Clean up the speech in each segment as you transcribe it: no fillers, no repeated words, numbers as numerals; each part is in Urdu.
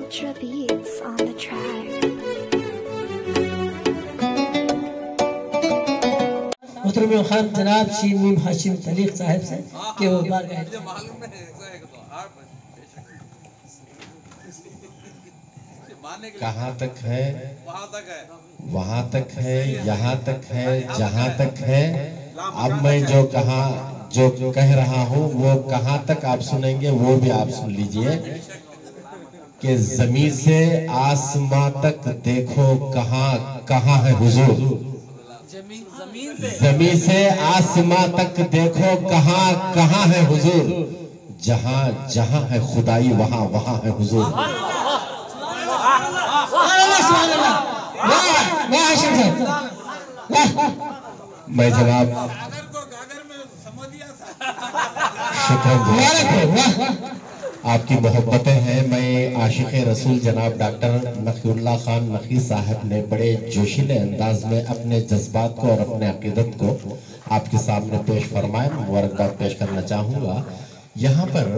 Ultra beats on the track. محترم خان جناب شین میم ہاشم تعلیق صاحب سے کہ وہ بار گئے کہاں تک ہے وہاں تک ہے یہاں تک ہے جہاں تک ہے اب میں جو کہہ رہا ہوں وہ کہاں تک آپ سنیں گے وہ بھی آپ سن لیجئے کہ زمین سے آسمان تک دیکھو کہاں کہاں ہے حضور زمین سے آسمان تک دیکھو کہاں کہاں ہے حضور جہاں جہاں ہے خدائی وہاں وہاں ہے حضور میں جناب شکریہ آپ کی محبتیں ہیں میں عاشق رسول جناب ڈاکٹر نقی اللہ خان نقی صاحب نے بڑے جوشیلے انداز میں اپنے جذبات کو اور اپنے عقیدت کو آپ کے سامنے پیش فرمائے مبارکباد پیش کرنا چاہوں گا یہاں پر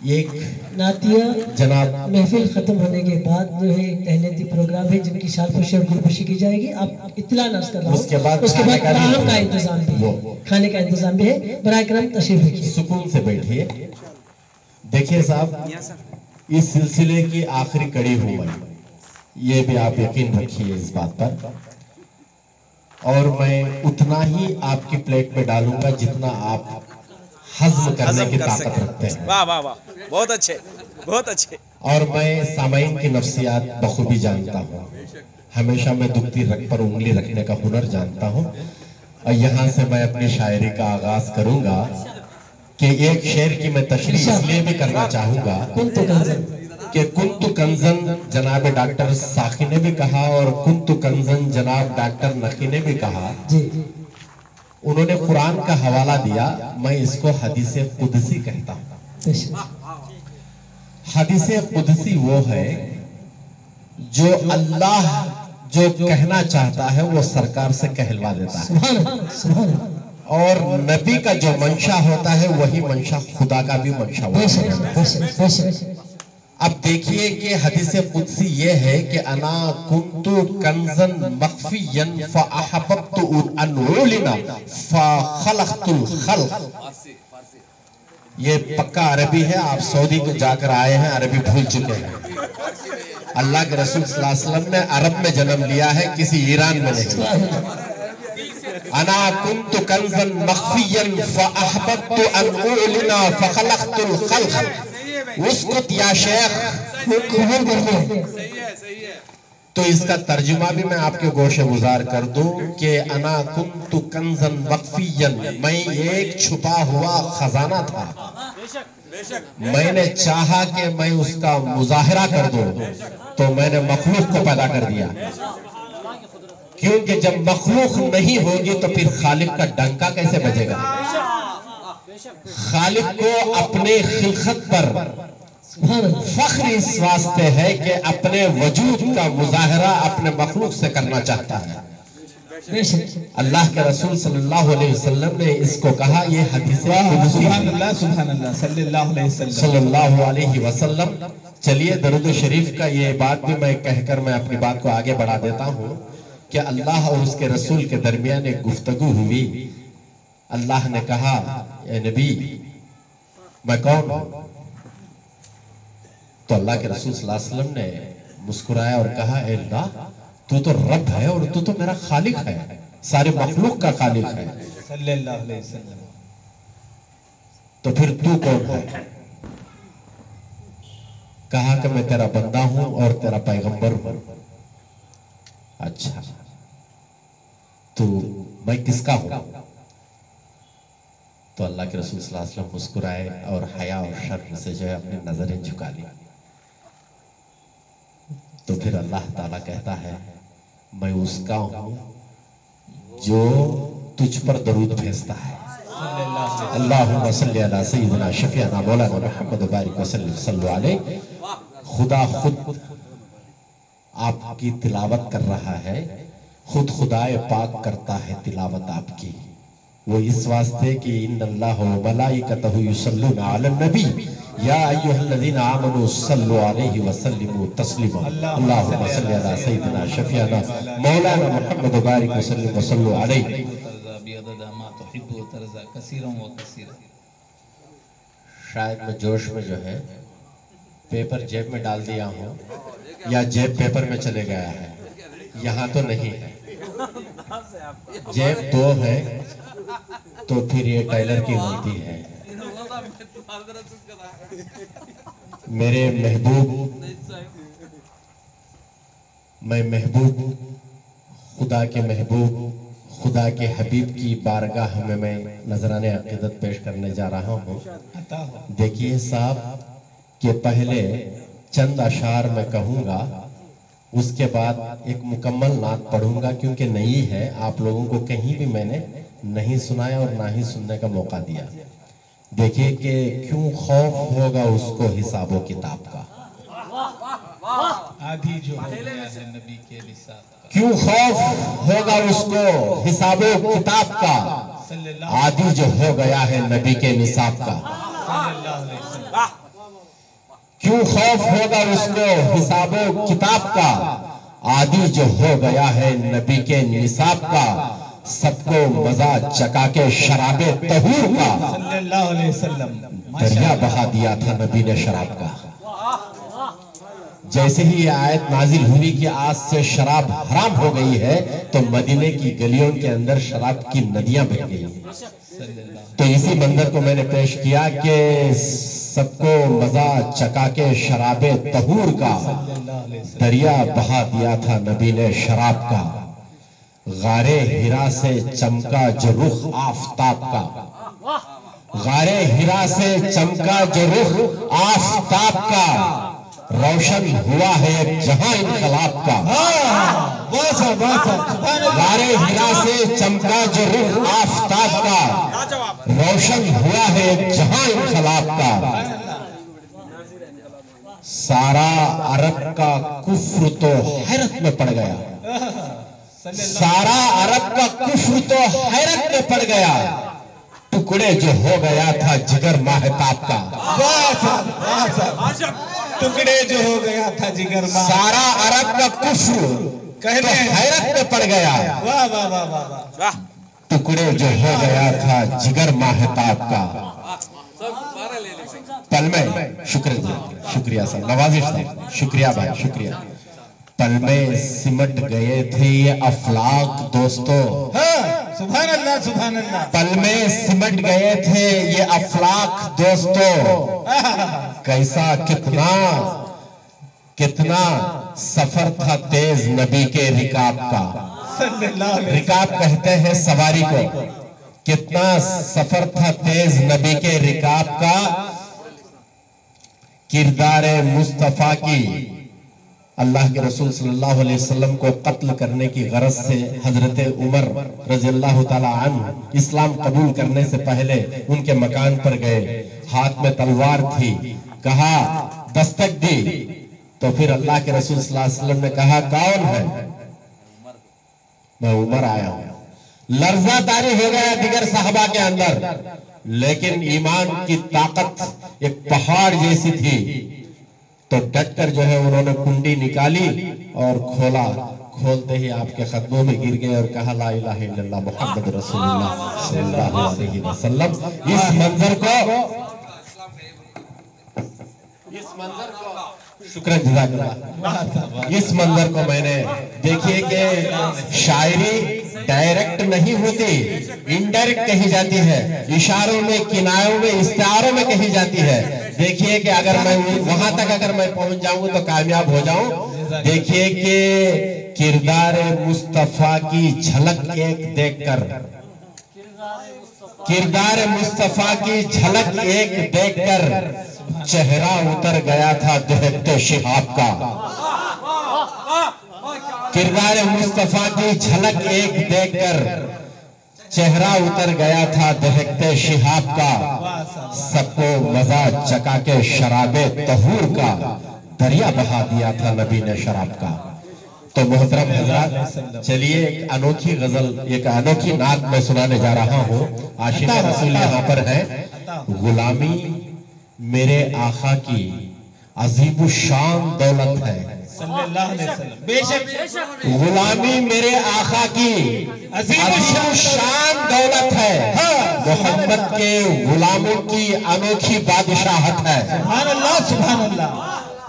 ایک نعتیہ جناب محفل ختم ہونے کے بعد جو ہے ایک تہنیتی پروگرام ہے جن کی شال پوشی اور گلپوشی کی جائے گی آپ اطلاع ناز کر رہا ہوں اس کے بعد طعام کا انتظام بھی ہے کھانے کا انتظام بھی ہے براہ کرم تشریف رکھیے سکون سے بیٹھیے دیکھیے صاحب اس سلسلے کی آخری کڑی ہوں میں یہ بھی آپ یقین رکھیے اس بات پر اور میں اتنا ہی آپ کی پلیٹ پہ ڈالوں گا جتنا آپ ہضم کرنے کی طاقت رکھتے ہیں واہ واہ واہ بہت اچھے بہت اچھے اور میں سامعین کی نفسیات بخوبی جانتا ہوں ہمیشہ میں دکھتی رگ پر انگلی رکھنے کا ہنر جانتا ہوں اور یہاں سے میں اپنی شاعری کا آغاز کروں گا کہ ایک شعر کی میں تشریح اس لیے بھی کرنا چاہوں گا کہ کنت کنزن جناب ڈاکٹر ساخی نے بھی کہا اور کنت کنزن جناب ڈاکٹر نقی نے بھی کہا انہوں نے قرآن کا حوالہ دیا میں اس کو حدیث قدسی کہتا ہوں حدیث قدسی وہ ہے جو اللہ جو کہنا چاہتا ہے وہ سرکار سے کہلوا دیتا ہے اور نبی کا جو منشا ہوتا ہے وہی منشا خدا کا بھی منشا ہوتا ہے اب دیکھیے کہ حدیث قدسی یہ ہے کہ انا کنتو کنزن مخفیا فاحببت ان اعلن فخلقت الخلق یہ پکا عربی ہے آپ سعودی کو جا کر آئے ہیں عربی بھول چکے ہیں اللہ کے رسول صلی اللہ علیہ وسلم نے عرب میں جنم لیا ہے کسی ایران میں نہیں انا کنت کنزن مخفیا فاحببت ان اعلن فخلقت الخلق اسکت یا شیخ تو اس کا ترجمہ بھی میں آپ کے گوشے گزار کر دوں کہ انا کنت کنزن مخفیا میں ایک چھپا ہوا خزانہ تھا میں نے چاہا کہ میں اس کا مظاہرہ کر دوں تو میں نے مخلوق کو پیدا کر دیا کیونکہ جب مخلوق نہیں ہوگی تو پھر خالق کا ڈنکا کیسے بجے گا خالق کو اپنے خلقت پر فخر اس واسطے ہے کہ اپنے وجود کا مظاہرہ اپنے مخلوق سے کرنا چاہتا ہے اللہ کے رسول صلی اللہ علیہ وسلم نے اس کو کہا یہ حدیث سبحان اللہ صلی اللہ علیہ وسلم چلیے درود شریف کا یہ بات بھی میں کہہ کر میں اپنی بات کو آگے بڑھا دیتا ہوں کہ اللہ اور اس کے رسول کے درمیان ایک گفتگو ہوئی اللہ نے کہا اے نبی میں کون ہوں تو اللہ کے رسول صلی اللہ علیہ وسلم نے مسکرایا اور کہا اے اللہ تو تو رب ہے اور تو تو میرا خالق ہے سارے مخلوق کا خالق ہے صلی اللہ علیہ وسلم تو پھر تو کون ہے کہا کہ میں تیرا بندہ ہوں اور تیرا پیغمبر ہوں اچھا تو میں کس کا ہوں تو اللہ کے رسول صلی اللہ علیہ وسلم مسکرائے اور حیا اور شرم سے جو ہے اپنی نظریں جھکا لی تو پھر اللہ تعالیٰ کہتا ہے میں اس کا ہوں جو تجھ پر درود بھیجتا ہے اللہم صلی علی سیدنا شفیعنا مولانا محمد بارک وسلم صلی اللہ علیہ خدا خود آپ کی تلاوت کر رہا ہے خود خدائے پاک کرتا ہے تلاوت آپ کی وہ اس واسطے کہ ان اللہ و ملائکتہ یصلون علی النبی یا ایھا الذین آمنوا صلوا علیہ وسلموا تسلیما اللہم صلی علی سیدنا شفیعنا مولانا محمد بارک وسلم وصلوا علیہ. شاید میں جوش میں جو ہے پیپر جیب میں ڈال دیا ہوں یا جیب پیپر میں چلے گیا ہے. یہاں تو نہیں ہے, جیب دو ہے تو پھر یہ ٹائلر کی غلطی ہے. میرے محبوب, میں محبوب خدا کے محبوب خدا کے حبیب کی بارگاہ میں میں نذرانِ عقیدت پیش کرنے جا رہا ہوں. دیکھیے صاحب کہ پہلے چند اشعار میں کہوں گا, اس کے بعد ایک مکمل نعت پڑھوں گا کیونکہ نئی ہے, آپ لوگوں کو کہیں بھی میں نے نہیں سنایا اور نہ ہی سننے کا موقع دیا. دیکھیے کہ کیوں خوف ہوگا اس کو حساب و کتاب کا, آدھی جو ہو گیا ہے نبی کے نصاب کا, کیوں خوف ہوگا اس کو حساب و کتاب کا, عادی جو ہو گیا ہے نبی کے نصاب کا. کیوں خوف ہوگا اس کو حساب و کتاب کا, عادی جو ہو گیا ہے نبی کے نصاب کا. سب کو مزہ چکا کے شراب طہور کا, صلی اللہ علیہ وسلم دریا بہا دیا تھا نبی نے شراب کا. جیسے ہی یہ آیت نازل ہوئی کہ آج سے شراب حرام ہو گئی ہے تو مدینے کی گلیوں کے اندر شراب کی ندیاں بہ گئی. تو اسی منظر کو میں نے پیش کیا کہ سب کو مزہ چکا کے شراب طہور کا, دریا بہا دیا تھا نبی نے شراب کا. غارِ ہرا سے چمکا جو رخ آفتاب کا, غارِ ہرا سے چمکا جو رخ آفتاب کا, روشن ہوا ہے ایک جہاں انقلاب کا. غارِ ہرا سے چمکا جو رخ آفتاب کا, روشن ہوا ہے ایک جہاں انقلاب کا. سارا عرب کا کفر تو حیرت میں پڑ گیا, سارا عرب کا کفر تو حیرت میں پڑ گیا. ٹکڑے جو ہو گیا تھا جگر ماہتاب کا, ٹکڑے جو ہو گیا تھا جگر ماں, سارا عرب کا کفر تو حیرت میں پڑ گیا. واہ واہ واہ واہ, ٹکڑے جو ہو گیا تھا جگر ماہتاب کا. پل میں شکریہ صاحب, نوازش صاحب, شکریہ بھائی, شکریہ. پل میں سمٹ گئے تھے یہ افلاک دوستو, سبحان اللہ سبحان اللہ. پل میں سمٹ گئے تھے یہ افلاک دوستو, کیسا کتنا سفر تھا تیز نبی کے رکاب کا. رکاب کہتے ہیں سواری کو. کتنا سفر تھا تیز نبی کے رکاب کا. کردار مصطفیٰ کی, اللہ کے رسول صلی اللہ علیہ وسلم کو قتل کرنے کی غرض سے حضرت عمر رضی اللہ تعالی عنہ اسلام قبول کرنے سے پہلے ان کے مکان پر گئے. ہاتھ میں تلوار تھی, کہا دستک دی, تو پھر اللہ کے رسول صلی اللہ علیہ وسلم نے کہا کون ہے؟ میں عمر آیا ہوں. لرزہ طاری ہو گیا دیگر صحابہ کے اندر, لیکن ایمان کی طاقت ایک پہاڑ جیسی تھی. تو ڈٹ کر جو ہے انہوں نے کنڈی نکالی اور کھولا. کھولتے ہی آپ کے قدموں میں گر گئے اور کہا لا الہ الا اللہ محمد رسول اللہ صلی اللہ علیہ وسلم. اس منظر کو شکر جزاک اللہ, اس منظر کو میں نے دیکھیے کہ شاعری ڈائریکٹ نہیں ہوتی, انڈائریکٹ کہی جاتی ہے, اشاروں میں, کنایوں میں, استعاروں میں کہی جاتی ہے. دیکھیے کہ اگر میں وہاں تک اگر میں پہنچ جاؤں تو کامیاب ہو جاؤں. دیکھیے کہ کردار مصطفیٰ کی جھلک ایک دیکھ کر, کردار مصطفیٰ کی جھلک ایک دیکھ کر چہرہ اتر گیا تھا دہتے شہاب کا. کردار مصطفیٰ کی جھلک ایک دیکھ کر چہرہ اتر گیا تھا دہتے شہاب کا. سب کو مزہ چکا کے شراب طہور کا, دریا بہا دیا تھا نبی نے شراب کا. تو محترم حضرات چلیے ایک انوکھی غزل، ایک انوکھی نعت میں سنانے جا رہا ہوں۔ عاشق رسول یہاں پر ہے۔ غلامی میرے آقا کی عظیم الشان دولت ہے، صلی اللہ علیہ وسلم، بے شک غلامی میرے آقا کی عظیم الشان دولت ہے، محمد کے غلاموں کی انوکھی بادشاہت ہے۔ سبحان اللہ سبحان اللہ،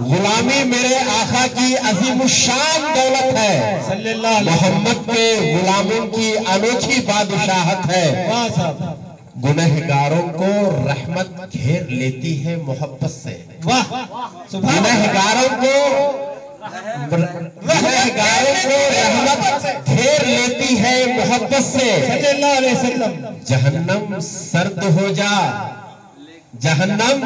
غلامی میرے آقا کی عظیم الشان دولت ہے، صلی اللہ علیہ وسلم، محمد کے غلاموں کی انوکھی بادشاہت ہے۔ واہ صاحب، گنہگاروں کو رحمت گھیر لیتی ہے محبت سے، واہ سبحان اللہ، گنہگاروں کو رحمت گھیر لیتی ہے محبت سے۔ صلی اللہ علیہ وسلم، جہنم سرد ہو جا، جہنم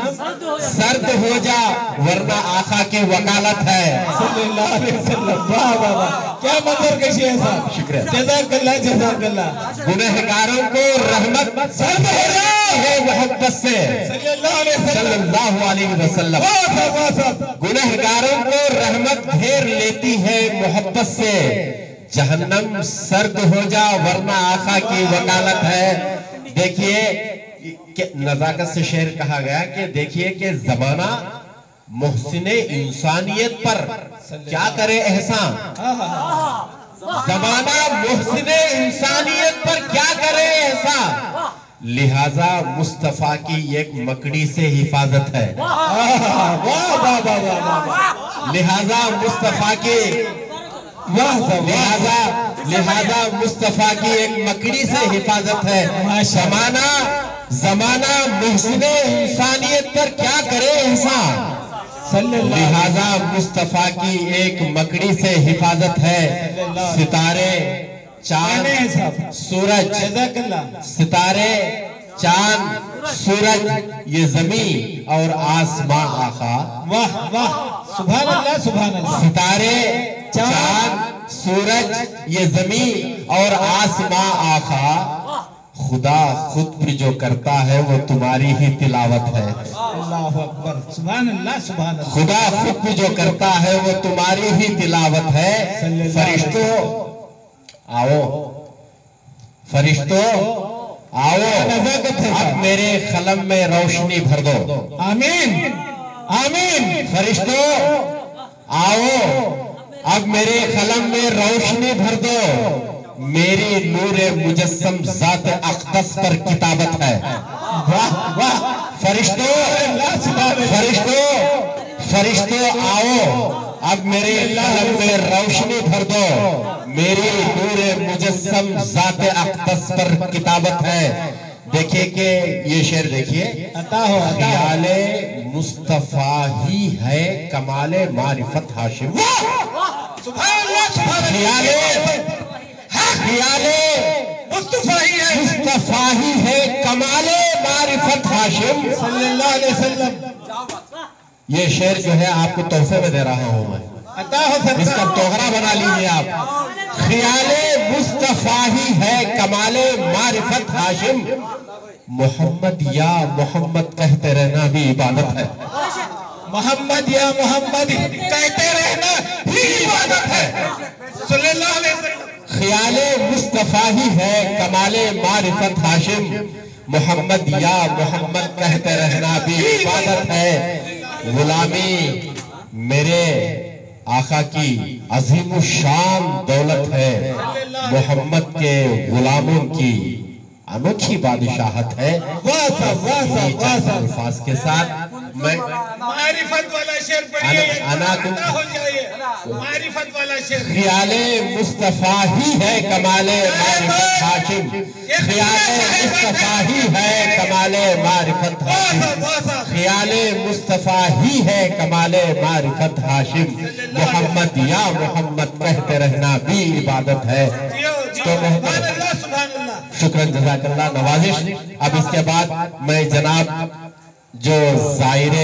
سرد ہو جا، ورنہ آقا کی وکالت ہے۔ صلی اللہ علیہ وسلم، واہ واہ واہ، کیا منظر کشی ہے صاحب، شکریہ۔ جزاک اللہ جزاک اللہ، گنہگاروں کو رحمت سرد ہو جا ہے محبت سے، صلی اللہ علیہ صلی وسلم، اللہ علیہ وسلم۔ واہ صاحب واہ صاحب، گنہگاروں کو رحمت گھیر لیتی ہے محبت سے، جہنم سرد ہو جا ورنہ آقا کی وکالت ہے۔ دیکھیے کہ نزاکت سے شعر کہا گیا کہ دیکھیے کہ زمانہ محسن انسانیت پر کیا کرے احسان، زمانہ محسن انسانیت پر کیا کرے احسان، لہذا مصطفیٰ کی ایک مکڑی سے حفاظت ہے، واہ واہ واہ واہ، لہذا مصطفیٰ کی لہذا مصطفیٰ کی ایک مکڑی سے حفاظت ہے۔ زمانہ محسن انسانیت پر کیا کرے احسان، صلی اللہ، لہذا مصطفیٰ کی ایک مکڑی سے حفاظت ہے۔ ستارے چاند سورج، جزاک اللہ، ستارے چاند سورج یہ زمین اور آسمان آقا، واہ واہ سبحان اللہ سبحان اللہ، ستارے چاند سورج یہ زمین اور آسمان آقا، خدا خود بھی جو کرتا ہے وہ تمہاری ہی تلاوت ہے، اللہ اکبر، سبحان اللہ سبحان اللہ، خدا خود بھی جو کرتا ہے وہ تمہاری ہی تلاوت ہے۔ فرشتوں آؤ، فرشتوں آؤ، اب میرے قلم میں روشنی بھر دو، آمین آمین، فرشتوں آؤ، اب میرے قلم میں روشنی بھر دو، میری نور مجسم ذات اقدس پر کتابت ہے۔ واہ واہ، فرشتوں آؤ، اب میرے قلم میں روشنی بھر دو، میری نور مجسم ذات اقدس پر کتابت ہے۔ دیکھیے کہ یہ شعر دیکھیے، عطا ہو عطا ہو، خیال مصطفیٰ ہی ہے کمال معرفت ہاشم، سبحان اللہ سبحان اللہ، خیال مصطفیٰ ہی ہے کمال معرفت ہاشم، صلی اللہ علیہ وسلم، یہ شعر جو ہے آپ کو تحفے میں دے رہا ہوں میں، عطا ہو اس کا سرکار، توغرہ بنا لیجئے آپ۔ خیال مصطفیٰ ہی ہے کمال معرفت ہاشم، محمد یا محمد کہتے رہنا بھی عبادت ہے، محمد یا محمد کہتے رہنا ہی عبادت ہے، صلی اللہ علیہ وسلم، خیال مصطفیٰ ہی ہے کمال معرفت ہاشم، محمد یا محمد کہتے رہنا بھی عبادت ہے۔ غلامی میرے آقا کی عظیم الشان دولت ہے، محمد کے غلاموں کی انوکھی بادشاہت ہے۔ واہ صاحب واہ صاحب واہ صاحب، الفاظ کے ساتھ میں معرفت والا شعر پڑھیے، عطا ہو جائے، معرفت والا شعر، خیال مصطفیٰ ہی ہے کمال معرفت ہاشم، خیال مصطفیٰ ہی ہے کمال معرفت ہاشم، خیال مصطفیٰ ہی ہے کمال معرفت ہاشم، محمد یا محمد کہتے رہنا بھی عبادت ہے۔ تو سبحان اللہ سبحان اللہ، شکراً جزاک اللہ، نوازش۔ اب اس کے بعد میں جناب جو زائر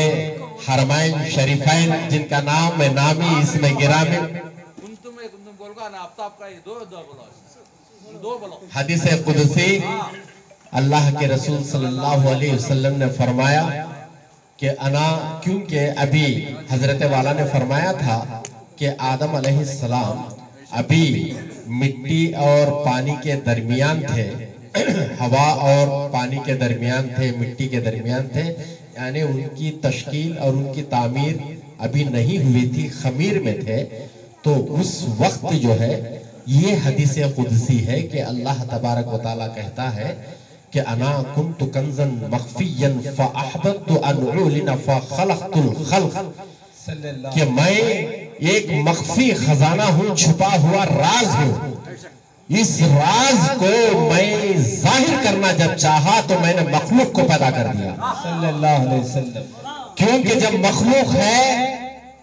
حرمین شریفین جن کا نام میں نامی اس میں گرامی، حدیث قدسی اللہ کے رسول صلی اللہ علیہ وسلم نے فرمایا کہ انا، کیونکہ ابھی حضرت والا نے فرمایا تھا کہ آدم علیہ السلام ابھی مٹی اور پانی کے درمیان تھے، ہوا اور پانی کے درمیان تھے، مٹی کے درمیان تھے، یعنی ان کی تشکیل اور ان کی تعمیر ابھی نہیں ہوئی تھی، خمیر میں تھے. تو اس وقت جو ہے یہ حدیث قدسی ہے کہ اللہ تبارک و تعالیٰ کہتا ہے کہ انا کنت کنزا مخفیا فاحببت ان اعلن فخلقت الخلق، کہ میں ایک مخفی خزانہ ہوں، چھپا ہوا راز ہوں. اس راز کو میں ظاہر کرنا جب چاہا تو میں نے مخلوق کو پیدا کر دیا صلی اللہ علیہ وسلم. کیونکہ جب مخلوق ہے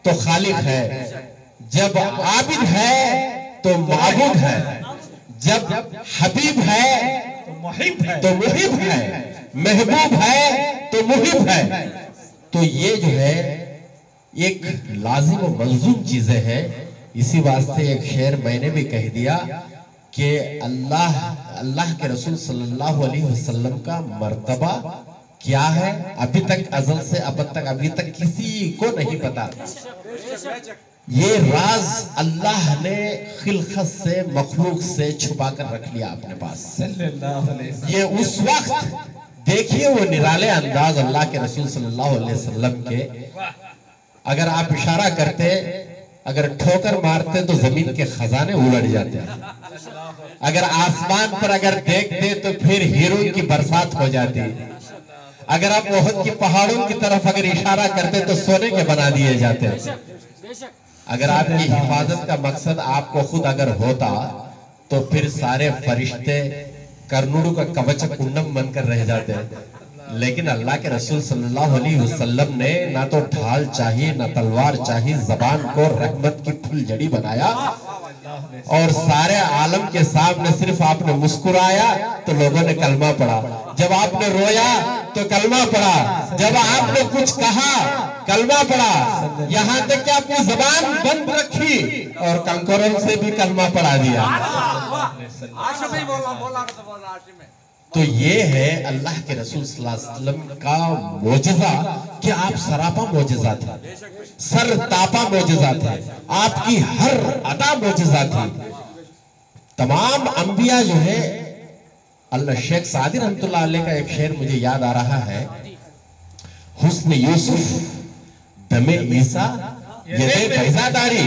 تو خالق ہے، جب عابد ہے تو معبود ہے، جب حبیب ہے تو محب ہے، تو محب ہے، محبوب ہے تو محب ہے. تو یہ جو ہے ایک لازم و ملزوم چیزیں ہیں. اسی واسطے ایک شعر میں نے بھی کہہ دیا کہ اللہ کے رسول صلی اللہ علیہ وسلم کا مرتبہ کیا ہے ابھی تک ازل سے ابد تک ابھی تک کسی کو نہیں پتا. یہ راز اللہ نے خلقت سے مخلوق سے چھپا کر رکھ لیا اپنے پاس صلی اللہ علیہ وسلم. یہ اس وقت دیکھیے وہ نرالے انداز اللہ کے رسول صلی اللہ علیہ وسلم کے. اگر آپ اشارہ کرتے، اگر ٹھوکر مارتے تو زمین کے خزانے الٹ جاتے ہیں. اگر آسمان پر اگر دیکھتے تو پھر ہیروں کی برسات ہو جاتی. اگر آپ احد کی پہاڑوں کی طرف اگر اشارہ کرتے تو سونے کے بنا دیے جاتے. اگر آپ کی حفاظت کا مقصد آپ کو خود اگر ہوتا تو پھر سارے فرشتے کرنوڑوں کا کوچ کنڈم بن کر رہ جاتے. لیکن اللہ کے رسول صلی اللہ علیہ وسلم نے نہ تو ڈھال چاہیے نہ تلوار چاہیے، زبان کو رحمت کی پھول جڑی بنایا اور سارے عالم کے سامنے صرف آپ نے مسکرایا تو لوگوں نے کلمہ پڑھا. جب آپ نے رویا تو کلمہ پڑھا، جب آپ نے کچھ کہا کلمہ پڑھا، یہاں تک کہ اپنی زبان بند رکھی اور کنکروں سے بھی کلمہ پڑھا دیا. تو یہ ہے اللہ کے رسول صلی اللہ علیہ وسلم کا معجزہ کہ آپ سراپا معجزہ تھے، سر تاپا معجزہ تھے، آپ کی ہر ادا معجزہ تھی. تمام انبیاء جو ہے، اللہ شیخ سعدی رحمت اللہ علیہ کا ایک شعر مجھے یاد آ رہا ہے، حسن یوسف دم عیسیٰ ید بیضا داری،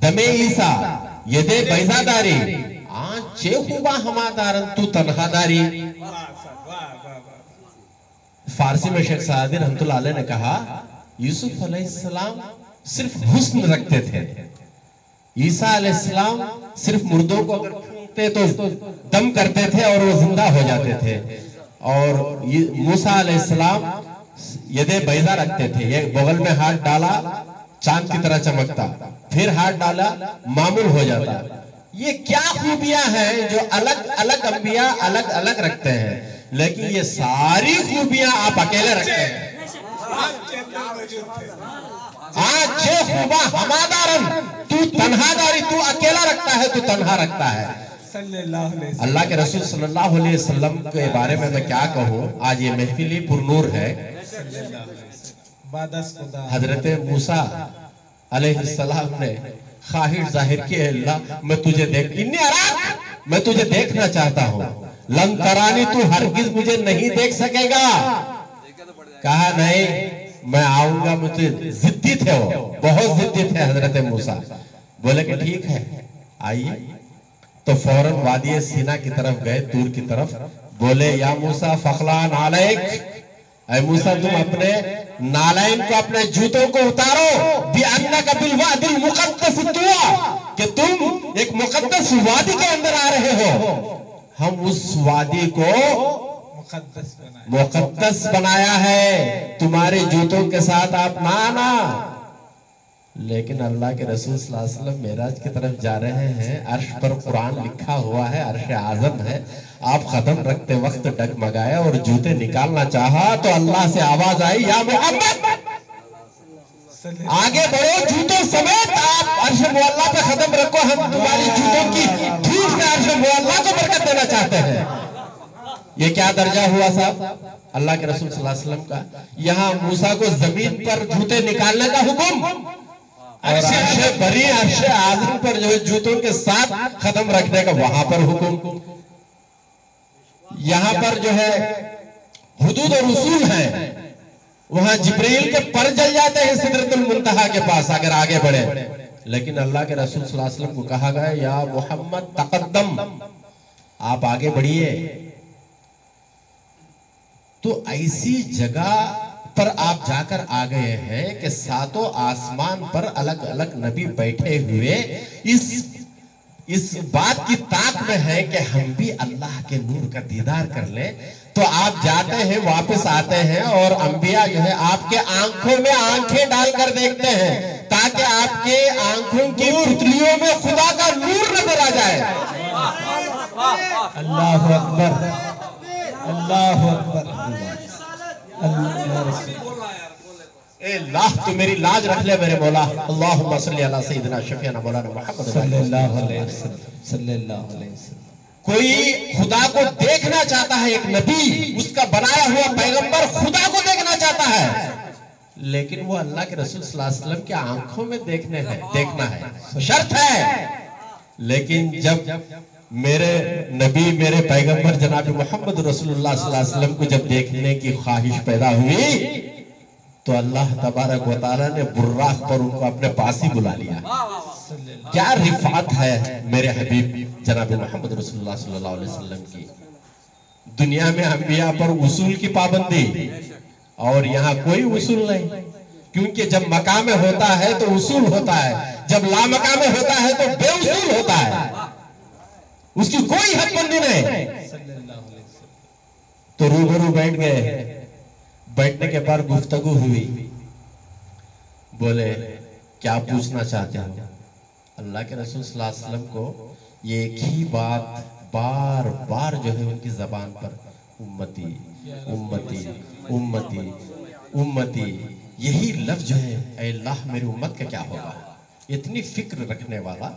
دم عیسیٰ ید بیضا داری، چے خوبا ہما دارن تو تنہا داری. فارسی میں شیخ سعدی رحمت اللہ علیہ نے کہا یوسف علیہ السلام صرف حسن رکھتے تھے، عیسیٰ علیہ السلام صرف مردوں کو اگر پھونکتے تو دم کرتے تھے اور وہ زندہ ہو جاتے تھے، اور موسیٰ علیہ السلام ید بیضا رکھتے تھے، یہ بغل میں ہاتھ ڈالا چاند کی طرح چمکتا، پھر ہاتھ ڈالا معمول ہو جاتا. یہ کیا خوبیاں ہیں جو الگ الگ انبیاء الگ الگ رکھتے ہیں، لیکن یہ ساری خوبیاں آپ اکیلے رکھتے ہیں. آج چھے خوبا ہمادارن، تو تنہا داری، تو اکیلا رکھتا ہے، تو تنہا رکھتا ہے. اللہ کے رسول صلی اللہ علیہ وسلم کے بارے میں کیا کہوں. آج یہ محفلی پر نور ہے. حضرت موسیٰ علیہ السلام نے خواہش ظاہر کی، اللہ میں تجھے میں تجھے دیکھنا چاہتا ہوں، لن ترانی، تو ہرگز مجھے نہیں دیکھ سکے گا. کہا نہیں میں آؤں گا. مجھے ضدی تھے، وہ بہت ضدی تھے حضرت موسیٰ. بولے کہ ٹھیک ہے آئیے. تو فوراً وادی سینا کی طرف گئے، طور کی طرف. بولے یا موسیٰ فخلان علیک، اے موسیٰ تم اپنے نالین کو، اپنے جوتوں کو اتارو. بِأَنَّكَ بِالْوَادِ الْمُقَدَّسِ طُوَى، کہ تم ایک مقدس وادی کے اندر آ رہے ہو. ہم اس وادی کو مقدس بنایا ہے، تمہارے جوتوں کے ساتھ آپ نہ آنا. لیکن اللہ کے رسول صلی اللہ علیہ وسلم معراج کی طرف جا رہے ہیں، عرش پر قرآن لکھا ہوا ہے، عرش اعظم ہے. آپ قدم رکھتے وقت ڈگمگایا اور جوتے نکالنا چاہا تو اللہ سے آواز آئی یا محمد آگے بڑھو، جوتوں سمیت آپ عرش معلیٰ پہ قدم رکھو، ہم تمہاری جوتوں کی دھول میں عرش معلیٰ کو برکت دینا چاہتے ہیں. یہ کیا درجہ ہوا صاحب اللہ کے رسول صلی اللہ علیہ وسلم کا. یہاں موسیٰ کو زمین پر جوتے نکالنے کا حکم، اور عرش بری عرش اعظم پر جو ہے جوتوں کے ساتھ قدم رکھنے کا وہاں پر حکم. یہاں پر جو ہے حدود اور اصول ہیں. وہاں جبرائیل کے پر جل جاتے ہیں سدرۃ المنتہا کے پاس اگر آگے بڑھے. لیکن اللہ کے رسول صلی اللہ علیہ وسلم کو کہا گیا یا محمد تقدم، آپ آگے بڑھیے. تو ایسی جگہ پر آپ جا کر آ گئے ہیں کہ ساتوں آسمان پر الگ الگ نبی بیٹھے ہوئے اس بات کی طاق میں ہے کہ ہم بھی اللہ کے نور کا دیدار کر لیں. تو آپ جاتے ہیں، واپس آتے ہیں اور انبیاء جو ہے آپ کے آنکھوں میں آنکھیں ڈال کر دیکھتے ہیں تاکہ آپ کے آنکھوں کی پتلیوں میں خدا کا نور نظر آ جائے. اللہ اکبر، اللہ اکبر. اے اللہ تو میری لاج رکھ لے میرے مولا. اللہم صلی علی سیدنا شفیعنا مولانا محمد صلی اللہ علیہ وسلم، صلی اللہ علیہ وسلم. کوئی خدا کو دیکھنا چاہتا ہے، ایک نبی اس کا بنایا ہوا پیغمبر خدا کو دیکھنا چاہتا ہے، لیکن وہ اللہ کے رسول صلی اللہ علیہ وسلم کے آنکھوں میں دیکھنا ہے، شرط ہے. لیکن جب میرے نبی میرے پیغمبر جناب محمد رسول اللہ صلی اللہ علیہ وسلم کو جب دیکھنے کی خواہش پیدا ہوئی تو اللہ تبارک و تعالیٰ نے براق پر ان کو اپنے پاس ہی بلا لیا. کیا رفعت ہے میرے حبیب جناب محمد رسول اللہ صلی اللہ علیہ وسلم کی. دنیا میں انبیاء پر اصول کی پابندی اور یہاں کوئی اصول نہیں، کیونکہ جب مقام ہوتا ہے تو اصول ہوتا ہے، جب لا مقام ہوتا ہے تو بے اصول ہوتا ہے، اس کی کوئی حد بندی نہیں. تو روبرو بیٹھ گئے. بیٹھنے کے بعد گفتگو ہوئی. بولے کیا پوچھنا چاہتے ہو؟ اللہ کے رسول صلی اللہ علیہ وسلم کو یہ ایک ہی بات بار بار جو ہے ان کی زبان پر امتی امتی امتی امتی، یہی لفظ جو ہے اے اللہ میری امت کا کیا ہوگا. اتنی فکر رکھنے والا.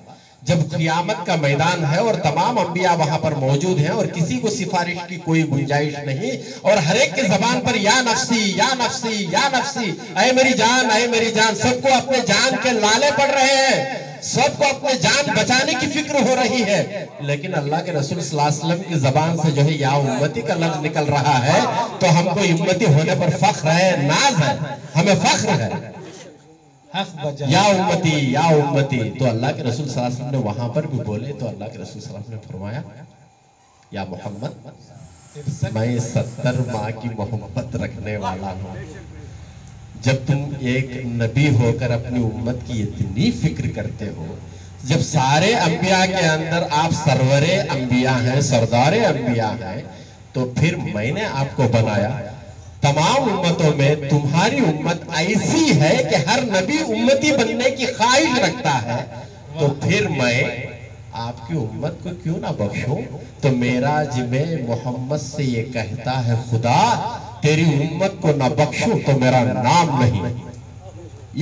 جب قیامت کا میدان ہے اور تمام انبیاء وہاں پر موجود ہیں اور کسی کو سفارش کی کوئی گنجائش نہیں اور ہر ایک کی زبان پر یا نفسی یا نفسی یا نفسی، اے میری جان اے میری جان، سب کو اپنے جان کے لالے پڑ رہے ہیں، سب کو اپنے جان بچانے کی فکر ہو رہی ہے. لیکن اللہ کے رسول صلی اللہ علیہ وسلم کی زبان سے جو ہے یا امتی کا لفظ نکل رہا ہے تو ہم کو امتی ہونے پر فخر ہے، ناز ہے، ہمیں فخر ہے. یا امتی یا امتی. تو اللہ کے رسول صلی اللہ علیہ وسلم نے وہاں پر بھی بولے تو اللہ کے رسول صلی اللہ علیہ وسلم نے فرمایا یا محمد میں 70 ماہ کی محبت رکھنے والا ہوں. جب تم ایک نبی ہو کر اپنی امت کی اتنی فکر کرتے ہو، جب سارے انبیاء کے اندر آپ سرور انبیاء ہیں، سردار انبیاء ہیں، تو پھر میں نے آپ کو بنایا. تمام امتوں میں تمہاری امت ایسی ہے کہ ہر نبی امتی بننے کی خواہش رکھتا ہے، تو پھر میں آپ کی امت کو کیوں نہ بخشوں. تو میرا میں محمد سے یہ کہتا ہے خدا تیری امت کو نہ بخشوں تو میرا نام نہیں.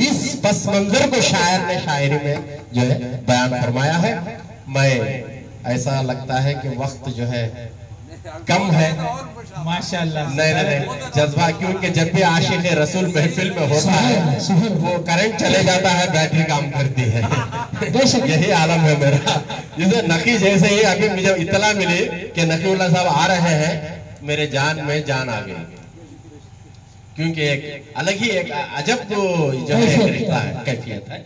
اس پس منظر کو شاعر نے شاعری میں جو ہے بیان فرمایا ہے. میں ایسا لگتا ہے کہ وقت جو ہے کم ہے. ماشاءاللہ. نہیں جذبہ، کیونکہ جب بھی عاشق رسول محفل میں ہوتا ہے وہ کرنٹ چلے جاتا ہے، بیٹری کام کرتی ہے. یہی عالم ہے میرا. جسے نقی جیسے ہی ابھی مجھے اطلاع ملی کہ نقی اللہ صاحب آ رہے ہیں، میرے جان میں جان آ گئی، کیونکہ ایک الگ ہی ایک عجب جو ہے رشتہ ہے، کیفیت ہے.